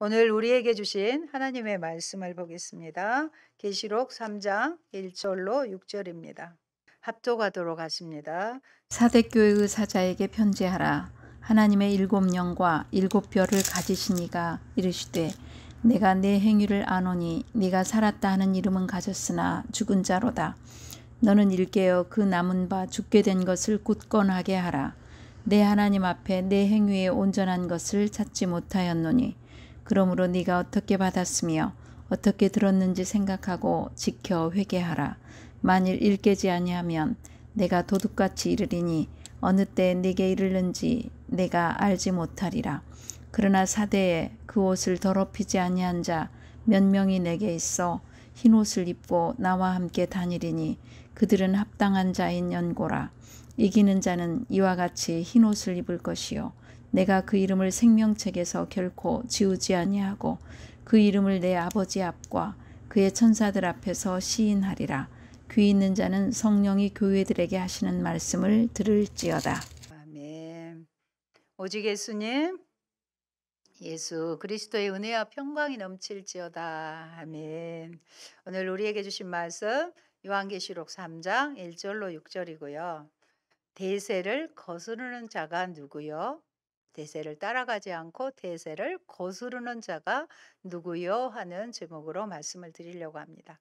오늘 우리에게 주신 하나님의 말씀을 보겠습니다. 계시록 3장 1절로 6절입니다. 합독하도록 하십니다. 사대교회의 사자에게 편지하라. 하나님의 일곱 영과 일곱 별을 가지신 이가 이르시되 내가 내 행위를 아노니 네가 살았다 하는 이름은 가졌으나 죽은 자로다. 너는 일깨어 그 남은 바 죽게 된 것을 굳건하게 하라. 내 하나님 앞에 내 행위에 온전한 것을 찾지 못하였노니 그러므로 네가 어떻게 받았으며 어떻게 들었는지 생각하고 지켜 회개하라. 만일 일깨지 아니하면 내가 도둑같이 이르리니 어느 때 네게 이르는지 내가 알지 못하리라. 그러나 사대에 그 옷을 더럽히지 아니한 자 몇 명이 내게 있어 흰 옷을 입고 나와 함께 다니리니 그들은 합당한 자인 연고라. 이기는 자는 이와 같이 흰 옷을 입을 것이요 내가 그 이름을 생명책에서 결코 지우지 아니하고 그 이름을 내 아버지 앞과 그의 천사들 앞에서 시인하리라. 귀 있는 자는 성령이 교회들에게 하시는 말씀을 들을지어다. 아멘. 오직 예수님, 예수 그리스도의 은혜와 평강이 넘칠지어다. 아멘. 오늘 우리에게 주신 말씀 요한계시록 3장 1절로 6절이고요. 대세를 거스르는 자가 누구요? 대세를 따라가지 않고 대세를 거스르는 자가 누구요? 하는 제목으로 말씀을 드리려고 합니다.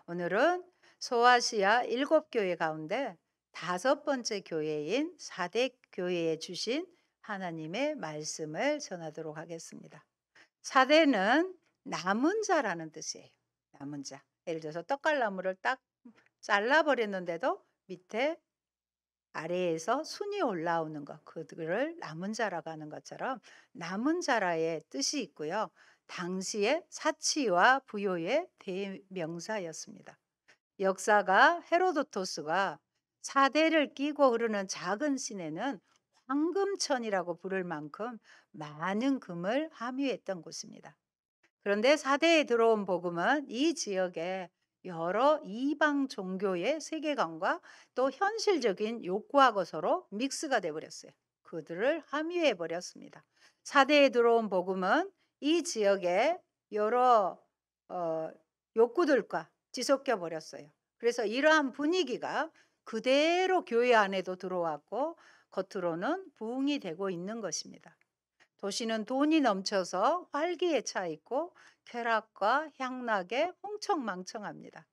오늘은 소아시아 7교회 가운데 5번째 교회인 사대 교회에 주신 하나님의 말씀을 전하도록 하겠습니다. 사대는 남은 자라는 뜻이에요. 남은 자. 예를 들어서 떡갈나무를 딱 잘라버렸는데도 밑에 아래에서 순이 올라오는 것, 그들을 남은 자라고 하는 것처럼 남은 자라의 뜻이 있고요. 당시의 사치와 부요의 대명사였습니다. 역사가 헤로도토스가 사대를 끼고 흐르는 작은 시내는 황금천이라고 부를 만큼 많은 금을 함유했던 곳입니다. 그런데 사대에 들어온 복음은 이 지역에 여러 이방 종교의 세계관과 또 현실적인 욕구하고 서로 믹스가 돼 버렸어요. 그들을 함유해 버렸습니다. 사대에 들어온 복음은 이 지역에 여러 어, 욕구들과 뒤섞여 버렸어요. 그래서 이러한 분위기가 그대로 교회 안에도 들어왔고 겉으로는 부흥이 되고 있는 것입니다. 도시는 돈이 넘쳐서 활기에 차 있고 쾌락과 향락에 홍청망청합니다.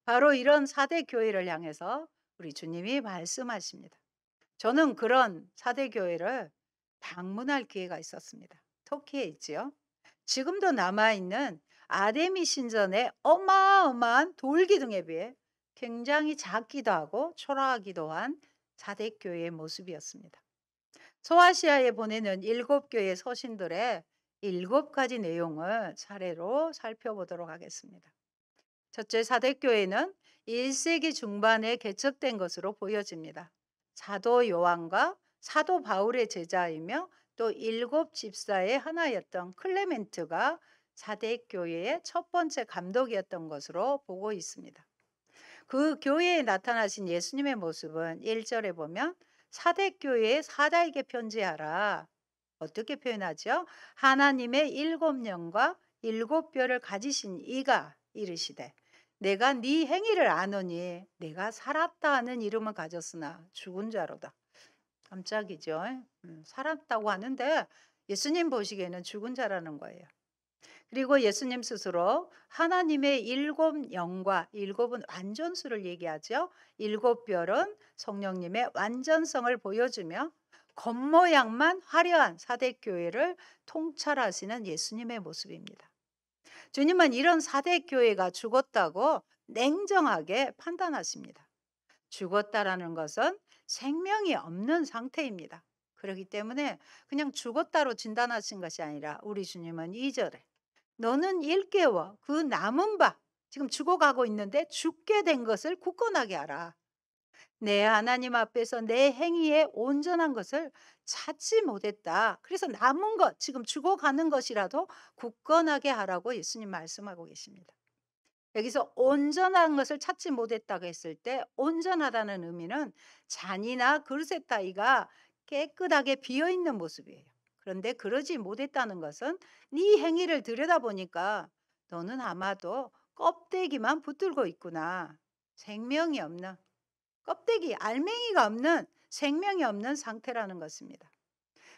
바로 이런 사대 교회를 향해서 우리 주님이 말씀하십니다. 저는 그런 사대 교회를 방문할 기회가 있었습니다. 터키에 있지요. 지금도 남아있는 아데미 신전의 어마어마한 돌기둥에 비해 굉장히 작기도 하고 초라하기도 한 사대 교회의 모습이었습니다. 소아시아에 보내는 7교회 서신들의 7가지 내용을 차례로 살펴보도록 하겠습니다. 첫째, 사대교회는 1세기 중반에 개척된 것으로 보여집니다. 사도 요한과 사도 바울의 제자이며 또 7집사의 하나였던 클레멘트가 사대교회의 첫 번째 감독이었던 것으로 보고 있습니다. 그 교회에 나타나신 예수님의 모습은 1절에 보면 사대교회의 사자에게 편지하라. 어떻게 표현하죠? 하나님의 7영과 7별을 가지신 이가 이르시되 내가 네 행위를 아노니 내가 살았다 하는 이름을 가졌으나 죽은 자로다. 깜짝이죠. 살았다고 하는데 예수님 보시기에는 죽은 자라는 거예요. 그리고 예수님 스스로 하나님의 7영과 7은 완전수를 얘기하죠. 7별은 성령님의 완전성을 보여주며 겉모양만 화려한 사대교회를 통찰하시는 예수님의 모습입니다. 주님은 이런 사대교회가 죽었다고 냉정하게 판단하십니다. 죽었다라는 것은 생명이 없는 상태입니다. 그렇기 때문에 그냥 죽었다로 진단하신 것이 아니라 우리 주님은 2절에 너는 일깨워 그 남은 바 지금 죽어가고 있는데 죽게 된 것을 굳건하게 하라. 내 하나님 앞에서 내 행위에 온전한 것을 찾지 못했다. 그래서 남은 것 지금 죽어가는 것이라도 굳건하게 하라고 예수님 말씀하고 계십니다. 여기서 온전한 것을 찾지 못했다고 했을 때 온전하다는 의미는 잔이나 그릇의 따위가 깨끗하게 비어있는 모습이에요. 그런데 그러지 못했다는 것은 네 행위를 들여다보니까 너는 아마도 껍데기만 붙들고 있구나. 생명이 없는, 껍데기, 알맹이가 없는, 생명이 없는 상태라는 것입니다.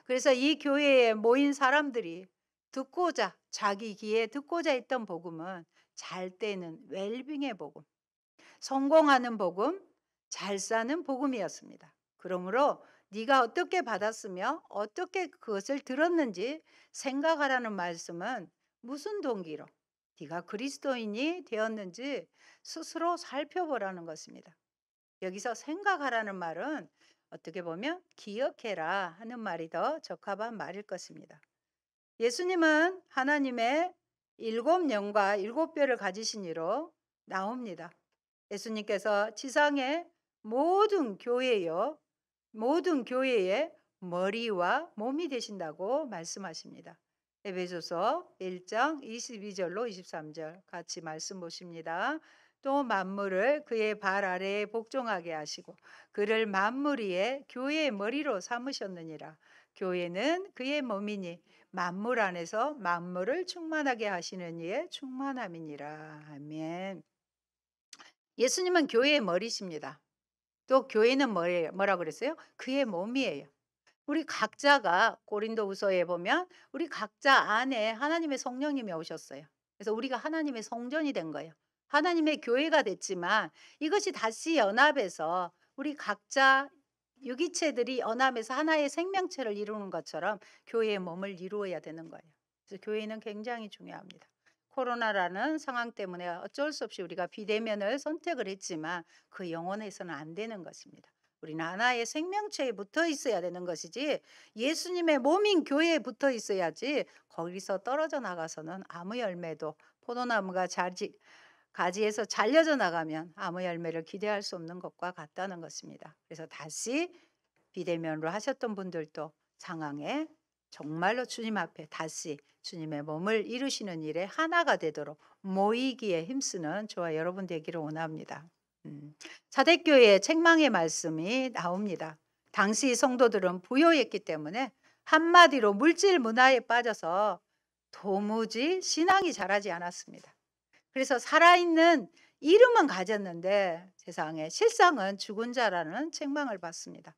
그래서 이 교회에 모인 사람들이 듣고자, 자기 귀에 듣고자 했던 복음은 잘 되는 웰빙의 복음, 성공하는 복음, 잘 사는 복음이었습니다. 그러므로 네가 어떻게 받았으며 어떻게 그것을 들었는지 생각하라는 말씀은 무슨 동기로 네가 그리스도인이 되었는지 스스로 살펴보라는 것입니다. 여기서 생각하라는 말은 어떻게 보면 기억해라 하는 말이 더 적합한 말일 것입니다. 예수님은 하나님의 일곱 영과 일곱 뼈를 가지신 이로 나옵니다. 예수님께서 지상의 모든 교회요, 모든 교회의 머리와 몸이 되신다고 말씀하십니다. 에베소서 1장 22절로 23절 같이 말씀 보십니다. 또 만물을 그의 발 아래에 복종하게 하시고 그를 만물 위에 교회의 머리로 삼으셨느니라. 교회는 그의 몸이니 만물 안에서 만물을 충만하게 하시는 이의 충만함이니라. 아멘. 예수님은 교회의 머리십니다. 또 교회는 뭐라 그랬어요? 그의 몸이에요. 우리 각자가 고린도후서에 보면 우리 각자 안에 하나님의 성령님이 오셨어요. 그래서 우리가 하나님의 성전이 된 거예요. 하나님의 교회가 됐지만 이것이 다시 연합해서 우리 각자 유기체들이 연합해서 하나의 생명체를 이루는 것처럼 교회의 몸을 이루어야 되는 거예요. 그래서 교회는 굉장히 중요합니다. 코로나라는 상황 때문에 어쩔 수 없이 우리가 비대면을 선택을 했지만 그 영원해서는 안 되는 것입니다. 우리는 하나의 생명체에 붙어 있어야 되는 것이지 예수님의 몸인 교회에 붙어 있어야지 거기서 떨어져 나가서는 아무 열매도 포도나무가 가지에서 잘려져 나가면 아무 열매를 기대할 수 없는 것과 같다는 것입니다. 그래서 다시 비대면으로 하셨던 분들도 상황에 정말로 주님 앞에 다시 주님의 몸을 이루시는 일에 하나가 되도록 모이기에 힘쓰는 저와 여러분 되기를 원합니다. 사대교회의 책망의 말씀이 나옵니다. 당시 성도들은 부요했기 때문에 한마디로 물질 문화에 빠져서 도무지 신앙이 자라지 않았습니다. 그래서 살아있는 이름은 가졌는데 세상에 실상은 죽은 자라는 책망을 받습니다.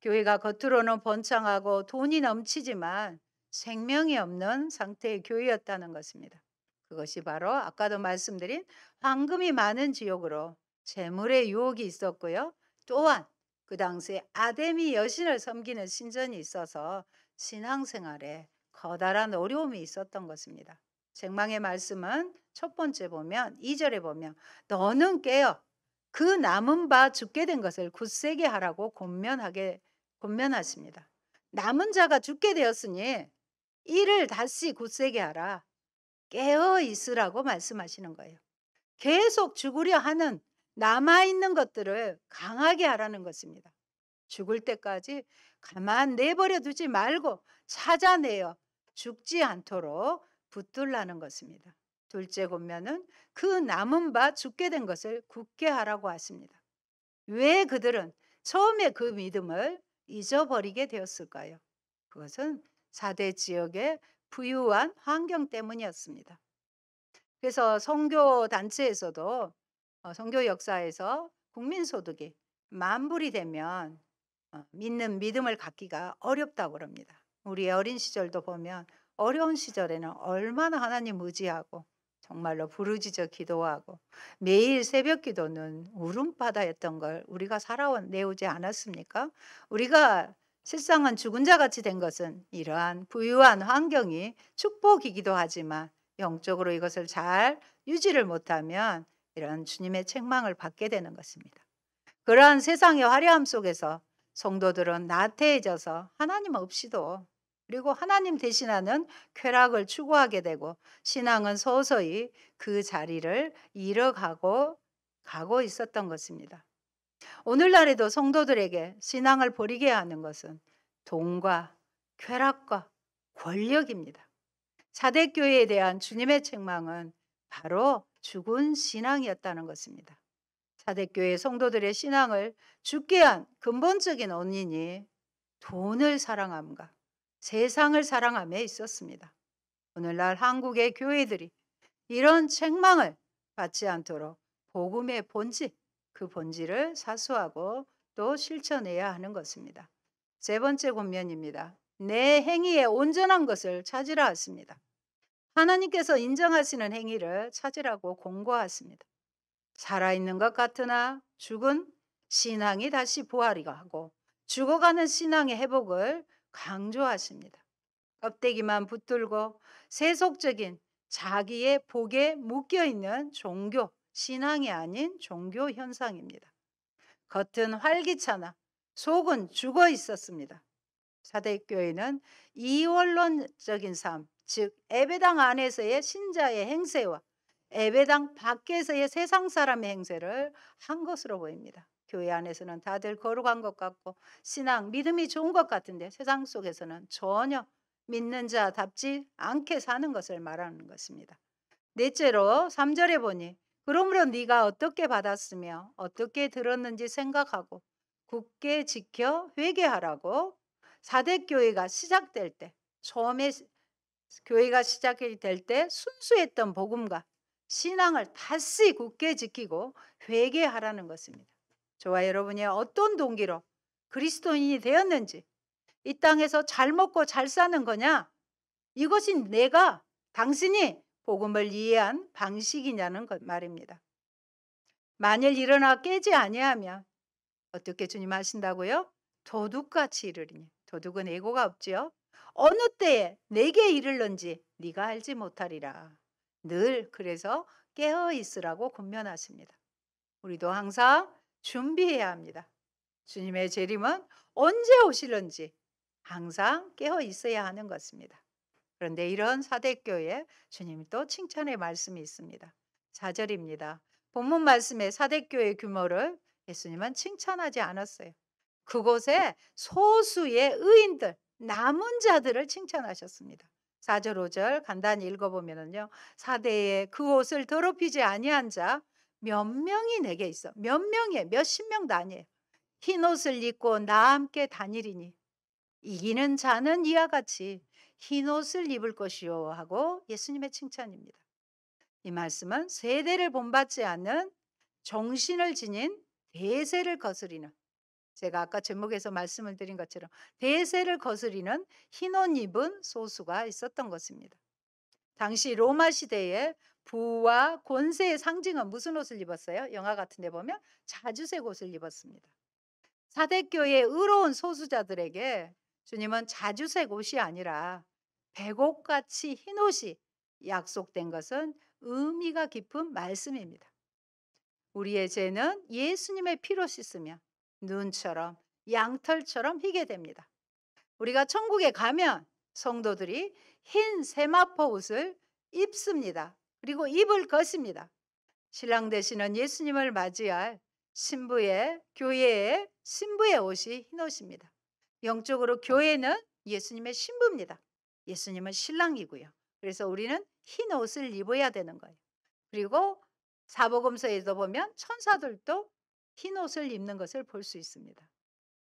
교회가 겉으로는 번창하고 돈이 넘치지만 생명이 없는 상태의 교회였다는 것입니다. 그것이 바로 아까도 말씀드린 황금이 많은 지옥으로 재물의 유혹이 있었고요. 또한 그 당시에 아데미 여신을 섬기는 신전이 있어서 신앙생활에 커다란 어려움이 있었던 것입니다. 책망의 말씀은 첫 번째 보면 2절에 보면 너는 깨어 그 남은 바 죽게 된 것을 굳세게 하라고 권면하십니다. 남은 자가 죽게 되었으니 이를 다시 굳세게 하라. 깨어 있으라고 말씀하시는 거예요. 계속 죽으려 하는 남아있는 것들을 강하게 하라는 것입니다. 죽을 때까지 가만 내버려 두지 말고 찾아내어 죽지 않도록 붙들라는 것입니다. 둘째 권면은 그 남은 바 죽게 된 것을 굳게 하라고 하십니다. 왜 그들은 처음에 그 믿음을 잊어버리게 되었을까요? 그것은 4대 지역의 부유한 환경 때문이었습니다. 그래서 선교 단체에서도 선교 역사에서 국민소득이 만불이 되면 믿는 믿음을 갖기가 어렵다고 그럽니다. 우리의 어린 시절도 보면 어려운 시절에는 얼마나 하나님 의지하고 정말로 부르짖어 기도하고 매일 새벽 기도는 울음바다였던 걸 우리가 살아내오지 않았습니까? 우리가 실상은 죽은 자 같이 된 것은 이러한 부유한 환경이 축복이기도 하지만 영적으로 이것을 잘 유지를 못하면 이런 주님의 책망을 받게 되는 것입니다. 그러한 세상의 화려함 속에서 성도들은 나태해져서 하나님 없이도 그리고 하나님 대신하는 쾌락을 추구하게 되고 신앙은 서서히 그 자리를 잃어가고 있었던 것입니다. 오늘날에도 성도들에게 신앙을 버리게 하는 것은 돈과 쾌락과 권력입니다. 사대교회에 대한 주님의 책망은 바로 죽은 신앙이었다는 것입니다. 사대교회 성도들의 신앙을 죽게 한 근본적인 원인이 돈을 사랑함과 세상을 사랑함에 있었습니다. 오늘날 한국의 교회들이 이런 책망을 받지 않도록 복음의 본질, 그 본질을 사수하고 또 실천해야 하는 것입니다. 세 번째 권면입니다. 내 행위에 온전한 것을 찾으라 했습니다. 하나님께서 인정하시는 행위를 찾으라고 공고하십니다. 살아있는 것 같으나 죽은 신앙이 다시 부활하고 죽어가는 신앙의 회복을 강조하십니다. 껍데기만 붙들고 세속적인 자기의 복에 묶여있는 종교, 신앙이 아닌 종교 현상입니다. 겉은 활기차나 속은 죽어 있었습니다. 사대교회는 이원론적인 삶, 즉 예배당 안에서의 신자의 행세와 예배당 밖에서의 세상 사람의 행세를 한 것으로 보입니다. 교회 안에서는 다들 거룩한 것 같고 신앙, 믿음이 좋은 것 같은데 세상 속에서는 전혀 믿는 자답지 않게 사는 것을 말하는 것입니다. 넷째로 3절에 보니 그러므로 네가 어떻게 받았으며 어떻게 들었는지 생각하고 굳게 지켜 회개하라고. 사대교회가 시작될 때, 처음에 교회가 시작될 때 순수했던 복음과 신앙을 다시 굳게 지키고 회개하라는 것입니다. 저와 여러분이 어떤 동기로 그리스도인이 되었는지, 이 땅에서 잘 먹고 잘 사는 거냐, 이것이 내가 당신이 복음을 이해한 방식이냐는 것 말입니다. 만일 일어나 깨지 아니하면 어떻게 주님 하신다고요? 도둑같이 이르리니. 도둑은 애고가 없지요. 어느 때에 내게 이르는지 네가 알지 못하리라. 늘 그래서 깨어 있으라고 권면하십니다. 우리도 항상 준비해야 합니다. 주님의 재림은 언제 오실는지 항상 깨어 있어야 하는 것입니다. 그런데 이런 사대교회에 주님이 또 칭찬의 말씀이 있습니다. 4절입니다. 본문 말씀의 사대교회 규모를 예수님은 칭찬하지 않았어요. 그곳에 소수의 의인들, 남은 자들을 칭찬하셨습니다. 4절, 5절 간단히 읽어보면요. 사대에 그 옷을 더럽히지 아니한 자 몇 명이 내게 있어. 몇 명이에요. 몇십 명도 아니에요. 흰 옷을 입고 나와 함께 다니리니 이기는 자는 이와 같이 흰 옷을 입을 것이요 하고 예수님의 칭찬입니다. 이 말씀은 세대를 본받지 않는 정신을 지닌 대세를 거스리는, 제가 아까 제목에서 말씀을 드린 것처럼 대세를 거스리는 흰옷 입은 소수가 있었던 것입니다. 당시 로마 시대에 부와 권세의 상징은 무슨 옷을 입었어요? 영화 같은 데 보면 자주색 옷을 입었습니다. 사대교회의 의로운 소수자들에게 주님은 자주색 옷이 아니라 백옥같이 흰 옷이 약속된 것은 의미가 깊은 말씀입니다. 우리의 죄는 예수님의 피로 씻으면 눈처럼 양털처럼 희게 됩니다. 우리가 천국에 가면 성도들이 흰 세마포 옷을 입습니다. 그리고 입을 것입니다. 신랑 되시는 예수님을 맞이할 신부의, 교회의 신부의 옷이 흰 옷입니다. 영적으로 교회는 예수님의 신부입니다. 예수님은 신랑이고요. 그래서 우리는 흰 옷을 입어야 되는 거예요. 그리고 사복음서에도 보면 천사들도 흰 옷을 입는 것을 볼 수 있습니다.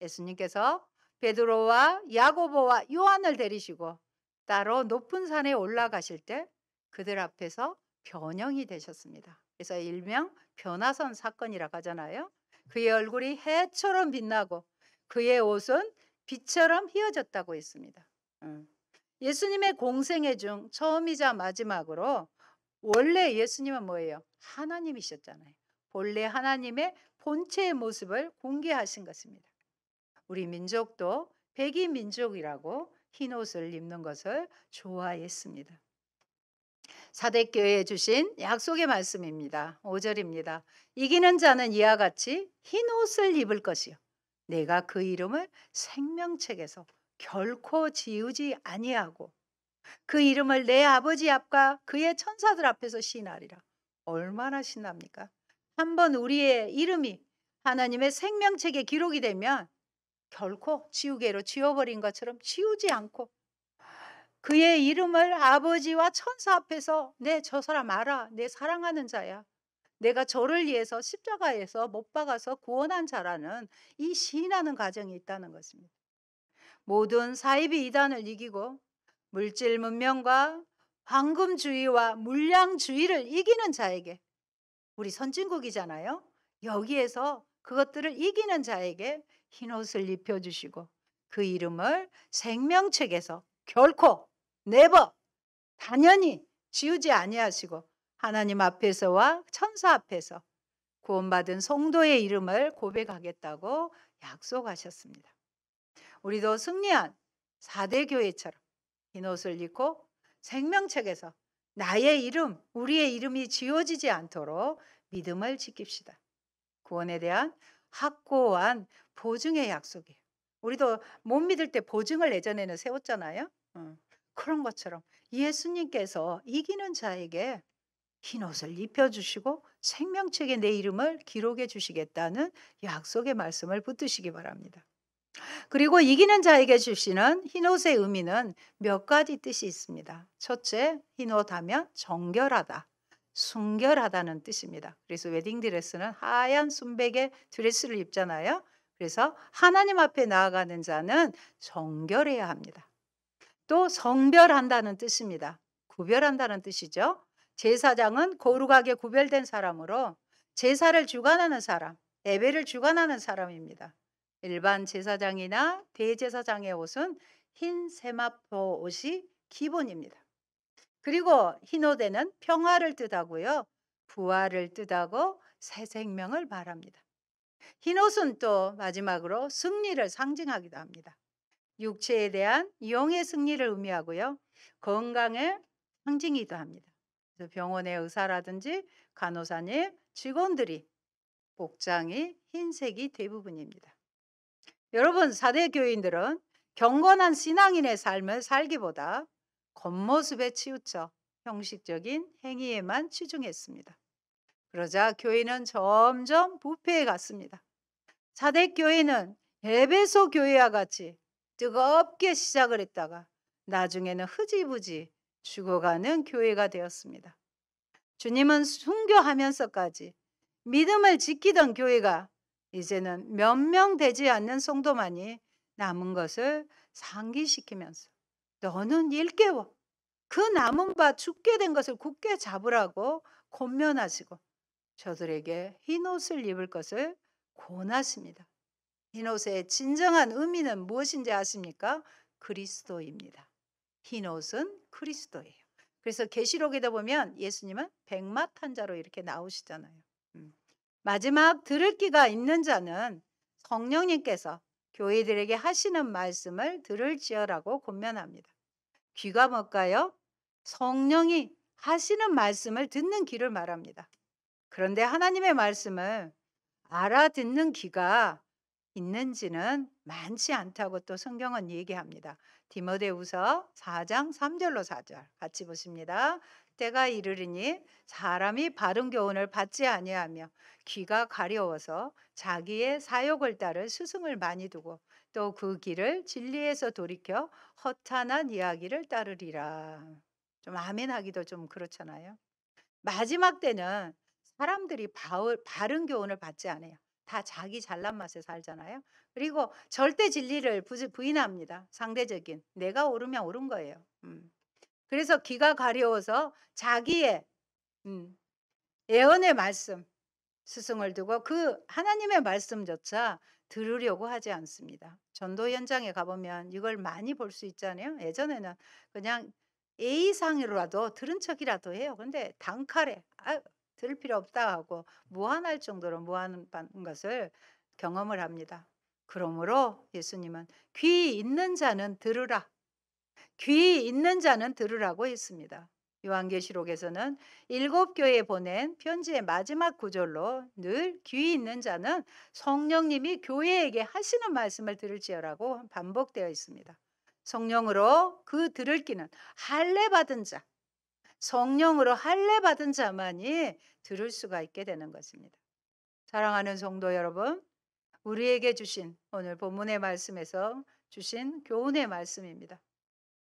예수님께서 베드로와 야고보와 요한을 데리시고 따로 높은 산에 올라가실 때 그들 앞에서 변형이 되셨습니다. 그래서 일명 변화선 사건이라고 하잖아요. 그의 얼굴이 해처럼 빛나고 그의 옷은 빛처럼 휘어졌다고 했습니다. 예수님의 공생애 중 처음이자 마지막으로, 원래 예수님은 뭐예요? 하나님이셨잖아요. 본래 하나님의 본체의 모습을 공개하신 것입니다. 우리 민족도 백인 민족이라고 흰 옷을 입는 것을 좋아했습니다. 사대교회에 주신 약속의 말씀입니다. 5절입니다. 이기는 자는 이와 같이 흰 옷을 입을 것이요 내가 그 이름을 생명책에서 결코 지우지 아니하고 그 이름을 내 아버지 앞과 그의 천사들 앞에서 시인하리라. 얼마나 신납니까? 한번 우리의 이름이 하나님의 생명책에 기록이 되면 결코 지우개로 지워버린 것처럼 지우지 않고 그의 이름을 아버지와 천사 앞에서 내 저 사람 알아. 내 사랑하는 자야. 내가 저를 위해서 십자가에서 못 박아서 구원한 자라는 이 시인하는 과정이 있다는 것입니다. 모든 사이비 이단을 이기고 물질 문명과 황금주의와 물량주의를 이기는 자에게, 우리 선진국이잖아요. 여기에서 그것들을 이기는 자에게 흰옷을 입혀주시고 그 이름을 생명책에서 결코 네버 단연히 지우지 아니하시고 하나님 앞에서와 천사 앞에서 구원받은 성도의 이름을 고백하겠다고 약속하셨습니다. 우리도 승리한 4대 교회처럼 흰옷을 입고 생명책에서 나의 이름, 우리의 이름이 지워지지 않도록 믿음을 지킵시다. 구원에 대한 확고한 보증의 약속이에요. 우리도 못 믿을 때 보증을 예전에는 세웠잖아요. 그런 것처럼 예수님께서 이기는 자에게 흰옷을 입혀주시고 생명책에 내 이름을 기록해 주시겠다는 약속의 말씀을 붙드시기 바랍니다. 그리고 이기는 자에게 주시는 흰옷의 의미는 몇 가지 뜻이 있습니다. 첫째, 흰옷 하면 정결하다, 순결하다는 뜻입니다. 그래서 웨딩드레스는 하얀 순백의 드레스를 입잖아요. 그래서 하나님 앞에 나아가는 자는 정결해야 합니다. 또 성별한다는 뜻입니다. 구별한다는 뜻이죠. 제사장은 거룩하게 구별된 사람으로 제사를 주관하는 사람, 예배를 주관하는 사람입니다. 일반 제사장이나 대제사장의 옷은 흰 세마포 옷이 기본입니다. 그리고 흰 옷에는 평화를 뜻하고요, 부활을 뜻하고 새 생명을 말합니다. 흰 옷은 또 마지막으로 승리를 상징하기도 합니다. 육체에 대한 영의 승리를 의미하고요, 건강의 상징이기도 합니다. 그래서 병원의 의사라든지 간호사님, 직원들이 복장이 흰색이 대부분입니다. 여러분, 4대 교인들은 경건한 신앙인의 삶을 살기보다 겉모습에 치우쳐 형식적인 행위에만 치중했습니다. 그러자 교회는 점점 부패해 갔습니다. 4대 교회는 에베소 교회와 같이 뜨겁게 시작을 했다가 나중에는 흐지부지 죽어가는 교회가 되었습니다. 주님은 순교하면서까지 믿음을 지키던 교회가 이제는 몇 명 되지 않는 성도만이 남은 것을 상기시키면서 너는 일깨워 그 남은 바 죽게 된 것을 굳게 잡으라고 권면하시고 저들에게 흰옷을 입을 것을 권하십니다. 흰옷의 진정한 의미는 무엇인지 아십니까? 그리스도입니다. 흰옷은 그리스도예요. 그래서 계시록에다 보면 예수님은 백마탄자로 이렇게 나오시잖아요. 마지막 들을 귀가 있는 자는 성령님께서 교회들에게 하시는 말씀을 들을지어라고 권면합니다. 귀가 뭘까요? 성령이 하시는 말씀을 듣는 귀를 말합니다. 그런데 하나님의 말씀을 알아듣는 귀가 있는지는 많지 않다고 또 성경은 얘기합니다. 디모데후서 4장 3절로 4절 같이 보십니다. 때가 이르리니 사람이 바른 교훈을 받지 아니하며 귀가 가려워서 자기의 사욕을 따를 스승을 많이 두고 또 그 길을 진리에서 돌이켜 허탄한 이야기를 따르리라. 좀 아멘하기도 좀 그렇잖아요. 마지막 때는 사람들이 바른 교훈을 받지 않아요. 다 자기 잘난 맛에 살잖아요. 그리고 절대 진리를 부인합니다. 상대적인 내가 옳으면 옳은 거예요. 그래서 귀가 가려워서 자기의 예언의 말씀 스승을 두고 그 하나님의 말씀조차 들으려고 하지 않습니다. 전도 현장에 가보면 이걸 많이 볼 수 있잖아요. 예전에는 그냥 A상으로라도 들은 척이라도 해요. 근데 단칼에 들을 필요 없다 하고 무한할 정도로 무한한 것을 경험을 합니다. 그러므로 예수님은 귀 있는 자는 들으라. 귀 있는 자는 들으라고 했습니다. 요한계시록에서는 7교회에 보낸 편지의 마지막 구절로 늘 귀 있는 자는 성령님이 교회에게 하시는 말씀을 들을지어라고 반복되어 있습니다. 성령으로 그 들을 귀는 할례 받은 자, 성령으로 할례 받은 자만이 들을 수가 있게 되는 것입니다. 사랑하는 성도 여러분, 우리에게 주신 오늘 본문의 말씀에서 주신 교훈의 말씀입니다.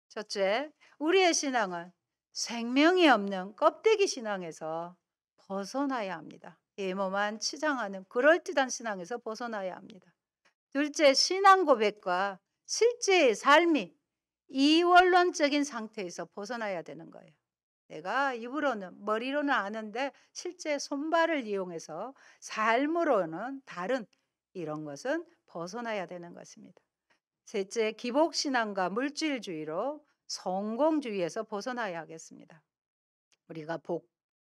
첫째, 우리의 신앙은 생명이 없는 껍데기 신앙에서 벗어나야 합니다. 예모만 치장하는 그럴듯한 신앙에서 벗어나야 합니다. 둘째, 신앙 고백과 실제의 삶이 이원론적인 상태에서 벗어나야 되는 거예요. 내가 입으로는 머리로는 아는데 실제 손발을 이용해서 삶으로는 다른 이런 것은 벗어나야 되는 것입니다. 셋째, 기복신앙과 물질주의로 성공주의에서 벗어나야 하겠습니다. 우리가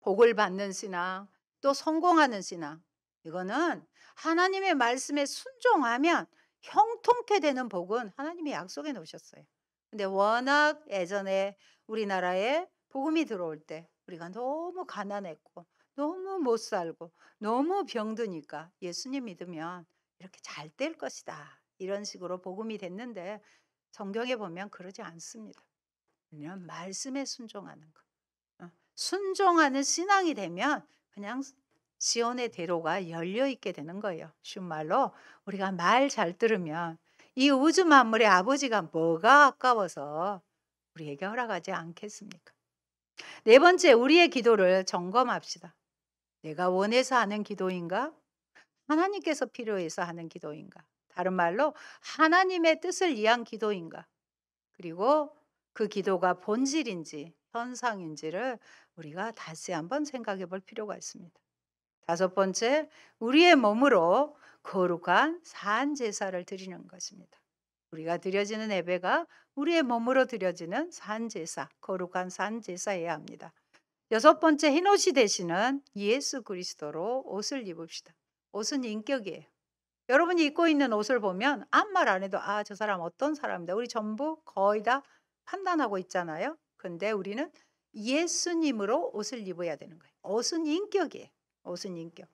복을 받는 신앙, 또 성공하는 신앙, 이거는 하나님의 말씀에 순종하면 형통케 되는 복은 하나님이 약속해 놓으셨어요. 근데 워낙 예전에 우리나라에 복음이 들어올 때 우리가 너무 가난했고 너무 못 살고 너무 병드니까 예수님 믿으면 이렇게 잘 될 것이다, 이런 식으로 복음이 됐는데 성경에 보면 그러지 않습니다. 그냥 말씀에 순종하는 거. 순종하는 신앙이 되면 그냥 시온의 대로가 열려 있게 되는 거예요. 쉬운 말로 우리가 말 잘 들으면 이 우주 만물의 아버지가 뭐가 아까워서 우리에게 허락하지 않겠습니까? 네 번째, 우리의 기도를 점검합시다. 내가 원해서 하는 기도인가? 하나님께서 필요해서 하는 기도인가? 다른 말로 하나님의 뜻을 위한 기도인가? 그리고 그 기도가 본질인지 현상인지를 우리가 다시 한번 생각해 볼 필요가 있습니다. 다섯 번째, 우리의 몸으로 거룩한 산 제사를 드리는 것입니다. 우리가 드려지는 예배가 우리의 몸으로 드려지는 산 제사, 거룩한 산 제사여야 합니다. 여섯 번째, 흰옷이 되시는 예수 그리스도로 옷을 입읍시다. 옷은 인격이에요. 여러분이 입고 있는 옷을 보면 아무 말 안 해도 저 사람 어떤 사람이다, 우리 전부 거의 다 판단하고 있잖아요. 근데 우리는 예수님으로 옷을 입어야 되는 거예요. 옷은 인격이에요. 옷은 인격.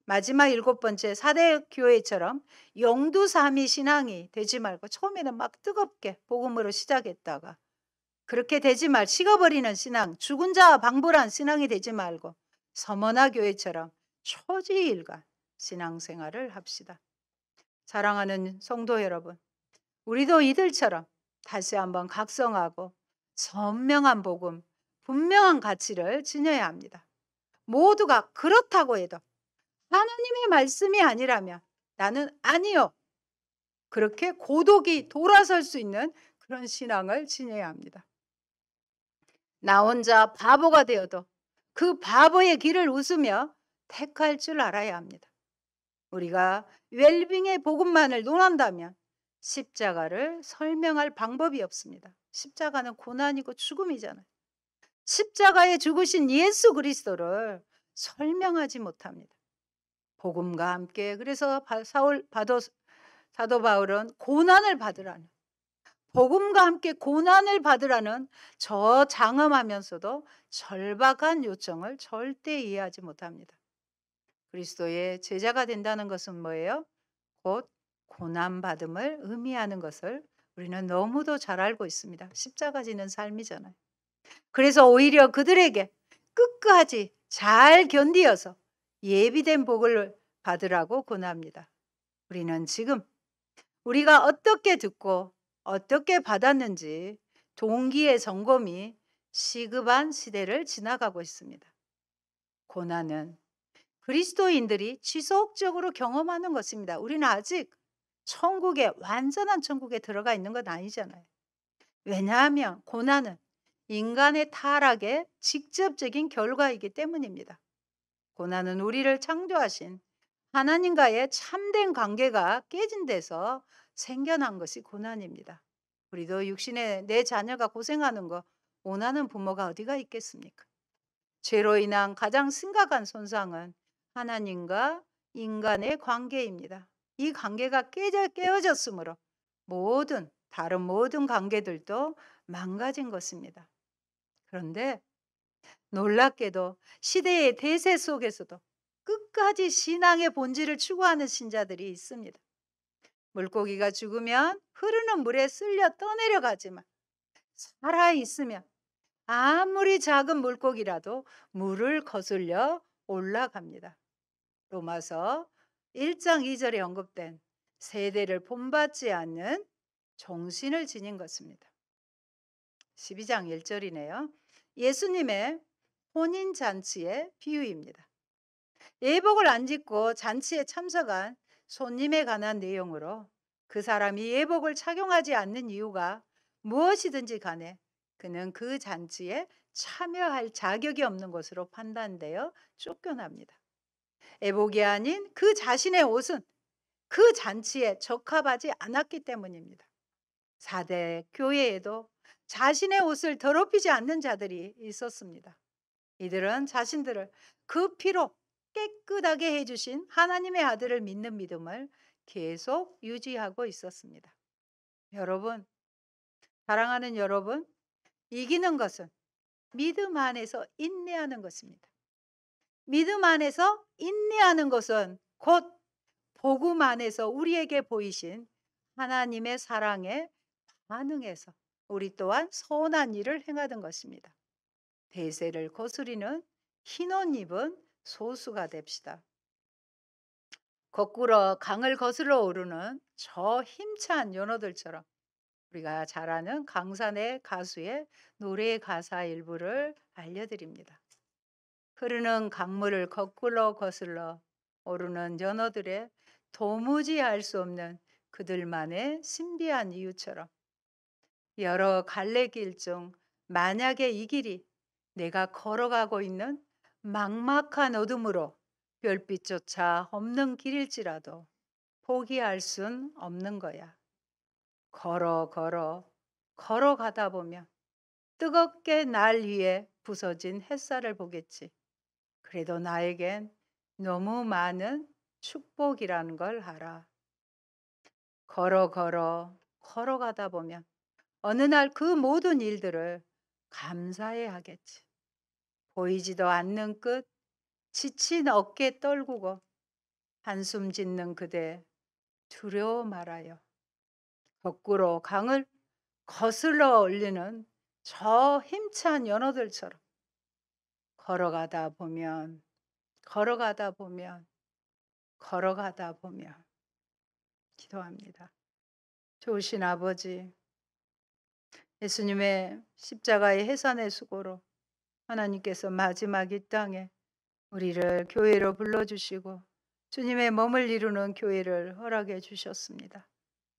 마지막 일곱 번째, 사대 교회처럼 영두삼위 신앙이 되지 말고 처음에는 막 뜨겁게 복음으로 시작했다가 그렇게 되지 말, 식어버리는 신앙, 죽은 자와 방불한 신앙이 되지 말고 서머나 교회처럼 초지일관 신앙생활을 합시다. 사랑하는 성도 여러분, 우리도 이들처럼 다시 한번 각성하고 선명한 복음, 분명한 가치를 지녀야 합니다. 모두가 그렇다고 해도 하나님의 말씀이 아니라면 나는 아니요, 그렇게 고독이 돌아설 수 있는 그런 신앙을 지녀야 합니다. 나 혼자 바보가 되어도 그 바보의 길을 웃으며 택할 줄 알아야 합니다. 우리가 웰빙의 복음만을 논한다면 십자가를 설명할 방법이 없습니다. 십자가는 고난이고 죽음이잖아요. 십자가에 죽으신 예수 그리스도를 설명하지 못합니다. 복음과 함께, 그래서 사도 바울은 고난을 받으라는, 복음과 함께 고난을 받으라는 저 장엄하면서도 절박한 요청을 절대 이해하지 못합니다. 그리스도의 제자가 된다는 것은 뭐예요? 곧 고난받음을 의미하는 것을 우리는 너무도 잘 알고 있습니다. 십자가 지는 삶이잖아요. 그래서 오히려 그들에게 끝까지 잘 견디어서 예비된 복을 받으라고 권합니다. 우리는 지금 우리가 어떻게 듣고 어떻게 받았는지 동기의 점검이 시급한 시대를 지나가고 있습니다. 고난은 그리스도인들이 지속적으로 경험하는 것입니다. 우리는 아직 완전한 천국에 들어가 있는 건 아니잖아요. 왜냐하면 고난은 인간의 타락의 직접적인 결과이기 때문입니다. 고난은 우리를 창조하신 하나님과의 참된 관계가 깨진 데서 생겨난 것이 고난입니다. 우리도 육신의 내 자녀가 고생하는 거 원하는 부모가 어디가 있겠습니까? 죄로 인한 가장 심각한 손상은 하나님과 인간의 관계입니다. 이 관계가 깨어졌으므로 다른 모든 관계들도 망가진 것입니다. 그런데 놀랍게도 시대의 대세 속에서도 끝까지 신앙의 본질을 추구하는 신자들이 있습니다. 물고기가 죽으면 흐르는 물에 쓸려 떠내려가지만 살아있으면 아무리 작은 물고기라도 물을 거슬려 올라갑니다. 로마서 1장 2절에 언급된 세대를 본받지 않는 정신을 지닌 것입니다. 12장 1절이네요. 예수님의 혼인잔치의 비유입니다. 예복을 안 짓고 잔치에 참석한 손님에 관한 내용으로 그 사람이 예복을 착용하지 않는 이유가 무엇이든지 간에 그는 그 잔치에 참여할 자격이 없는 것으로 판단되어 쫓겨납니다. 예복이 아닌 그 자신의 옷은 그 잔치에 적합하지 않았기 때문입니다. 4대 교회에도 자신의 옷을 더럽히지 않는 자들이 있었습니다. 이들은 자신들을 그 피로 깨끗하게 해주신 하나님의 아들을 믿는 믿음을 계속 유지하고 있었습니다. 여러분, 사랑하는 여러분, 이기는 것은 믿음 안에서 인내하는 것입니다. 믿음 안에서 인내하는 것은 곧 복음 안에서 우리에게 보이신 하나님의 사랑에 반응해서 우리 또한 선한 일을 행하던 것입니다. 대세를 거스리는 흰 옷 입은 소수가 됩시다. 거꾸로 강을 거슬러 오르는 저 힘찬 연어들처럼 우리가 잘 아는 강산의 가수의 노래 가사 일부를 알려드립니다. 흐르는 강물을 거꾸로 거슬러 오르는 연어들의 도무지 알 수 없는 그들만의 신비한 이유처럼 여러 갈래길 중 만약에 이 길이 내가 걸어가고 있는 막막한 어둠으로 별빛조차 없는 길일지라도 포기할 순 없는 거야. 걸어가다 보면 뜨겁게 날 위에 부서진 햇살을 보겠지. 그래도 나에겐 너무 많은 축복이라는 걸 알아. 걸어가다 보면 어느 날 그 모든 일들을 감사해 하겠지. 보이지도 않는 끝, 지친 어깨 떨구고 한숨 짓는 그대 두려워 말아요. 거꾸로 강을 거슬러 올리는 저 힘찬 연어들처럼 걸어가다 보면, 걸어가다 보면, 걸어가다 보면 기도합니다. 좋으신 아버지, 예수님의 십자가의 해산의 수고로 하나님께서 마지막 이 땅에 우리를 교회로 불러주시고 주님의 몸을 이루는 교회를 허락해 주셨습니다.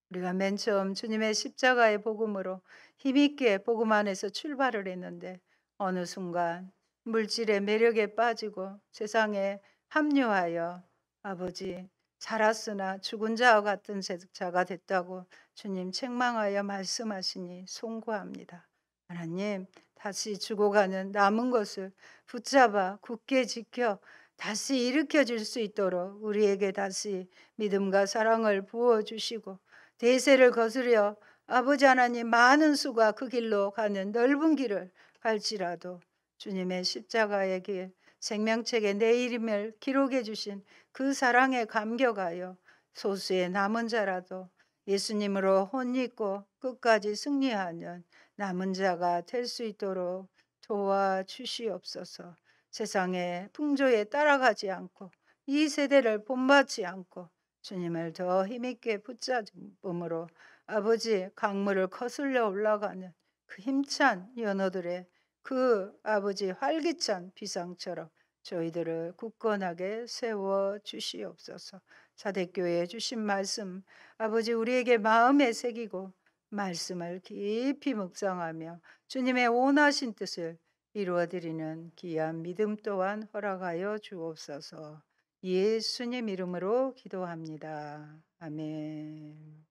우리가 맨 처음 주님의 십자가의 복음으로 힘있게 복음 안에서 출발을 했는데 어느 순간 물질의 매력에 빠지고 세상에 합류하여 아버지 살았으나 죽은 자와 같은 자가 됐다고 주님 책망하여 말씀하시니 송구합니다. 하나님, 다시 죽어가는 남은 것을 붙잡아 굳게 지켜 다시 일으켜 줄 수 있도록 우리에게 다시 믿음과 사랑을 부어 주시고 대세를 거스려 아버지 하나님 많은 수가 그 길로 가는 넓은 길을 갈지라도 주님의 십자가의 길 생명책에 내 이름을 기록해 주신 그 사랑에 감격하여 소수의 남은 자라도 예수님으로 혼입고 끝까지 승리하는 남은 자가 될 수 있도록 도와주시옵소서. 세상의 풍조에 따라가지 않고 이 세대를 본받지 않고 주님을 더 힘있게 붙잡음으로 아버지 강물을 거슬려 올라가는 그 힘찬 연어들의 그 아버지 활기찬 비상처럼 저희들을 굳건하게 세워 주시옵소서. 사대교회에 주신 말씀 아버지 우리에게 마음에 새기고 말씀을 깊이 묵상하며 주님의 원하신 뜻을 이루어드리는 귀한 믿음 또한 허락하여 주옵소서. 예수님 이름으로 기도합니다. 아멘.